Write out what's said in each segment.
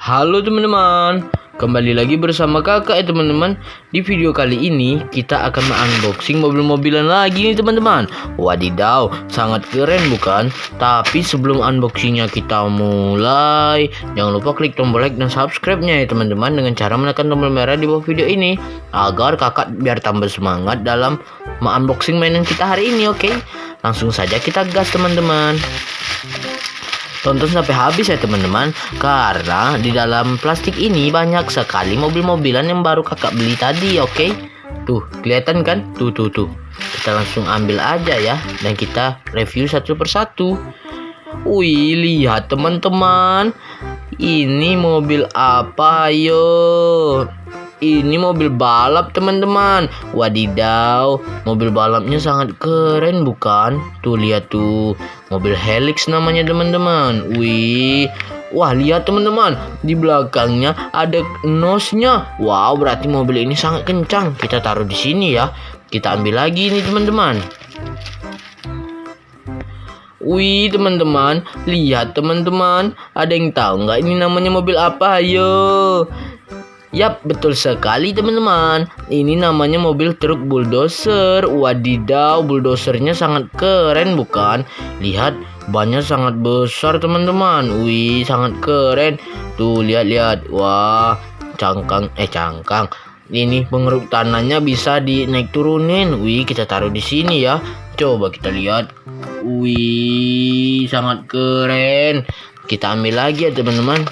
Halo teman-teman, kembali lagi bersama kakak ya teman-teman. Di video kali ini kita akan unboxing mobil-mobilan lagi nih teman-teman. Wadidaw, sangat keren bukan? Tapi sebelum unboxingnya kita mulai, jangan lupa klik tombol like dan subscribe-nya ya teman-teman, dengan cara menekan tombol merah di bawah video ini, agar kakak biar tambah semangat dalam unboxing mainan kita hari ini. Oke, langsung saja kita gas teman-teman. Tonton sampai habis ya teman-teman, karena di dalam plastik ini banyak sekali mobil-mobilan yang baru kakak beli tadi. Oke, tuh kelihatan kan? Tuh kita langsung ambil aja ya, dan kita review satu persatu. Wih, lihat teman-teman, ini mobil apa? Ayo, ini mobil balap teman-teman. Wadidaw, mobil balapnya sangat keren bukan? Tuh lihat tuh, mobil Helix namanya teman-teman. Wih, wah lihat teman-teman, di belakangnya ada nosnya. Wow, berarti mobil ini sangat kencang. Kita taruh di sini ya. Kita ambil lagi nih teman-teman. Wih teman-teman, lihat teman-teman, ada yang tahu nggak ini namanya mobil apa? Ayo. Yap, betul sekali teman-teman. Ini namanya mobil truk bulldozer. Wadidaw, bulldosernya sangat keren bukan? Lihat, bannya sangat besar teman-teman. Wih, sangat keren. Tuh, lihat-lihat. Wah, cangkang. Ini pengeruk tanahnya bisa dinaik turunin. Wih, kita taruh di sini ya. Coba kita lihat. Wih, sangat keren. Kita ambil lagi ya teman-teman.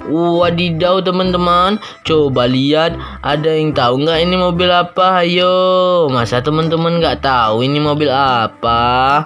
Wadidaw teman-teman, coba lihat, ada yang tahu nggak ini mobil apa? Ayo, masa teman-teman nggak tahu ini mobil apa?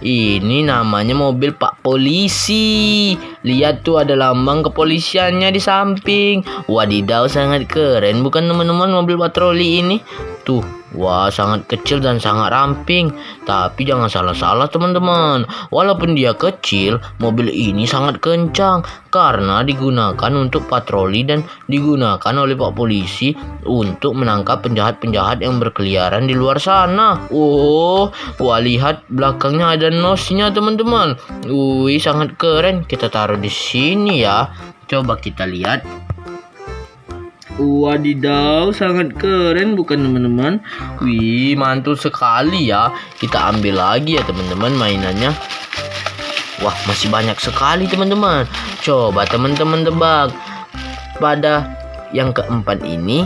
Ini namanya mobil Pak Polisi. Lihat tuh, ada lambang kepolisiannya di samping. Wadidaw, sangat keren bukan teman-teman mobil patroli ini? Tuh, wah sangat kecil dan sangat ramping. Tapi jangan salah-salah teman-teman, walaupun dia kecil, mobil ini sangat kencang karena digunakan untuk patroli dan digunakan oleh Pak Polisi untuk menangkap penjahat-penjahat yang berkeliaran di luar sana. Wah lihat, belakangnya ada nosnya teman-teman. Wih, sangat keren. Kita taruh di sini ya. Coba kita lihat. Wadidaw, sangat keren bukan teman-teman? Wih, mantul sekali ya. Kita ambil lagi ya teman-teman mainannya. Wah, masih banyak sekali teman-teman. Coba teman-teman tebak, pada yang keempat ini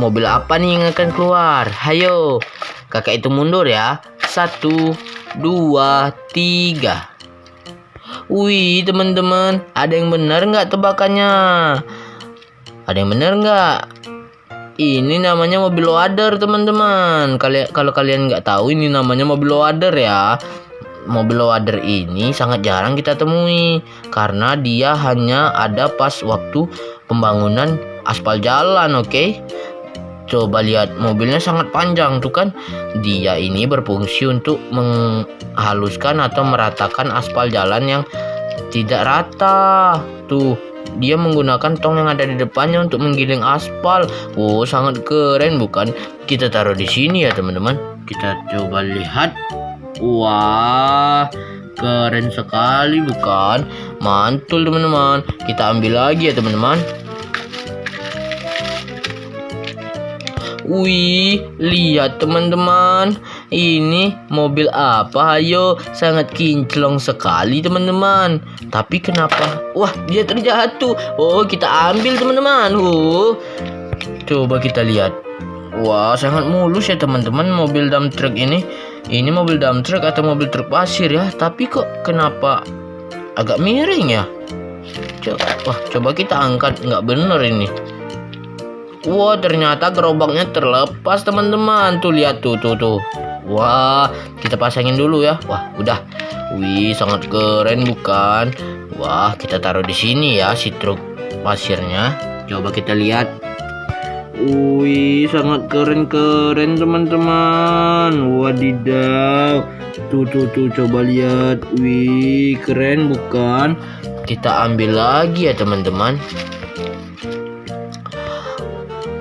mobil apa nih yang akan keluar? Hayo, kakak itu mundur ya. 1, 2, 3. Wih teman-teman, ada yang benar nggak tebakannya? Ada yang benar nggak? Ini namanya mobil loader teman-teman. Kalau kalian nggak tahu, ini namanya mobil loader ya. Mobil loader ini sangat jarang kita temui karena dia hanya ada pas waktu pembangunan aspal jalan. Oke, coba lihat, mobilnya sangat panjang tuh kan. Dia ini berfungsi untuk menghaluskan atau meratakan aspal jalan yang tidak rata. Tuh, dia menggunakan tong yang ada di depannya untuk menggiling aspal. Oh, sangat keren bukan? Kita taruh di sini ya teman-teman. Kita coba lihat. Wah, keren sekali bukan? Mantul teman-teman. Kita ambil lagi ya teman-teman. Wih, lihat teman-teman, ini mobil apa? Ayo, sangat kinclong sekali teman-teman. Tapi kenapa? Wah, dia terjatuh. Oh, kita ambil teman-teman. Coba kita lihat. Wah, sangat mulus ya teman-teman mobil dump truck ini. Ini mobil dump truck atau mobil truk pasir ya. Tapi kok kenapa agak miring ya? Coba kita angkat. Nggak bener ini. Wah, ternyata gerobaknya terlepas teman-teman. Tuh lihat tuh. Wah, kita pasangin dulu ya. Wah, udah. Wih, sangat keren bukan? Wah, kita taruh di sini ya si truk pasirnya. Coba kita lihat. Wih, sangat keren teman-teman. Wadidaw. Tuh, coba lihat. Wih, keren bukan? Kita ambil lagi ya teman-teman.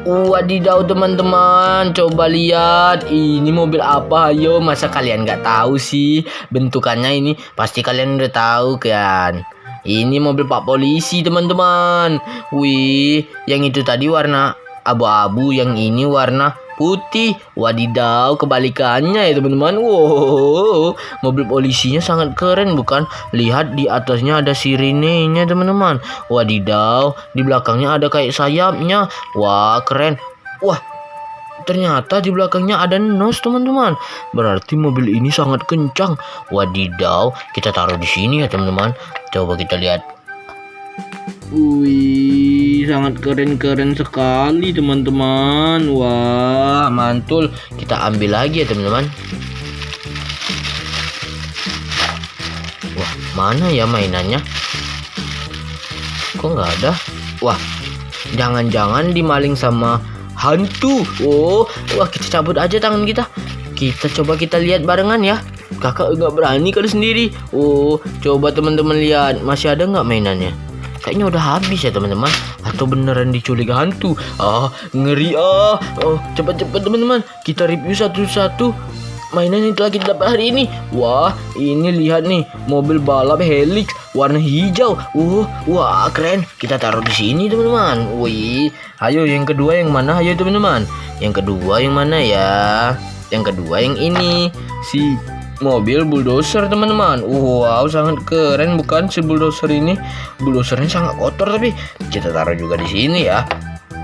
Wadidaw teman-teman, coba lihat, ini mobil apa? Ayo, masa kalian nggak tahu sih bentukannya? Ini pasti kalian udah tahu kan. Ini mobil Pak Polisi teman-teman. Wih, yang itu tadi warna abu-abu, yang ini warna putih. Wadidaw, kebalikannya ya teman-teman. Wow, mobil polisinya sangat keren bukan? Lihat di atasnya ada sirenenya teman-teman. Wadidaw, di belakangnya ada kayak sayapnya. Wah, keren. Wah, ternyata di belakangnya ada nos teman-teman. Berarti mobil ini sangat kencang. Wadidaw, kita taruh di sini ya teman-teman. Coba kita lihat. Wih, sangat keren sekali teman-teman. Wah, mantul. Kita ambil lagi ya teman-teman. Wah, mana ya mainannya? Kok nggak ada? Wah, jangan-jangan dimaling sama hantu. Wah, kita cabut aja tangan kita. Kita coba kita lihat barengan ya. Kakak nggak berani kali sendiri. Coba teman-teman lihat, masih ada nggak mainannya? Kayaknya udah habis ya teman-teman. Atau beneran diculik hantu? Ngeri. Cepat-cepat teman-teman, kita review satu-satu mainan yang telah kita dapat hari ini. Wah, ini lihat nih, mobil balap Helix warna hijau. Wah, keren. Kita taruh di sini teman-teman. Wih, ayo yang kedua yang mana? Ayo teman-teman. Yang kedua yang mana ya? Yang kedua yang ini, si mobil bulldozer teman-teman. Wow, sangat keren bukan si bulldozer ini? Bulldozernya sangat kotor tapi kita taruh juga di sini ya.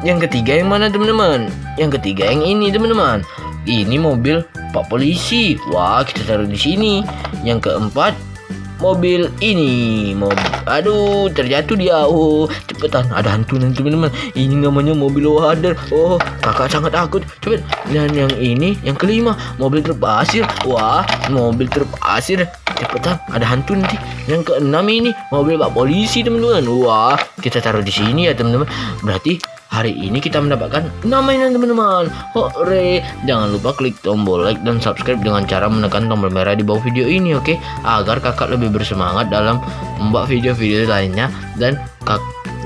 Yang ketiga yang mana teman-teman? Yang ketiga yang ini teman-teman. Ini mobil Pak Polisi. Wah, kita taruh di sini. Yang keempat mobil ini. Aduh, terjatuh dia. Cepetan, ada hantu nanti teman-teman. Ini namanya mobil wader. Kakak sangat takut. Cepet. Dan yang ini, yang kelima, mobil truk pasir. Wah, mobil truk pasir. Cepetan, ada hantu nanti. Yang keenam ini mobil Pak Polisi teman-teman. Wah, kita taruh di sini ya teman-teman. Berarti hari ini kita mendapatkan 6 mainan teman-teman. Hore! Jangan lupa klik tombol like dan subscribe dengan cara menekan tombol merah di bawah video ini, oke? Agar kakak lebih bersemangat dalam membuat video-video lainnya dan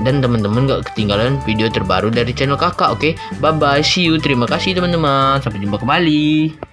teman-teman gak ketinggalan video terbaru dari channel kakak, oke? Bye bye, see you. Terima kasih teman-teman. Sampai jumpa kembali.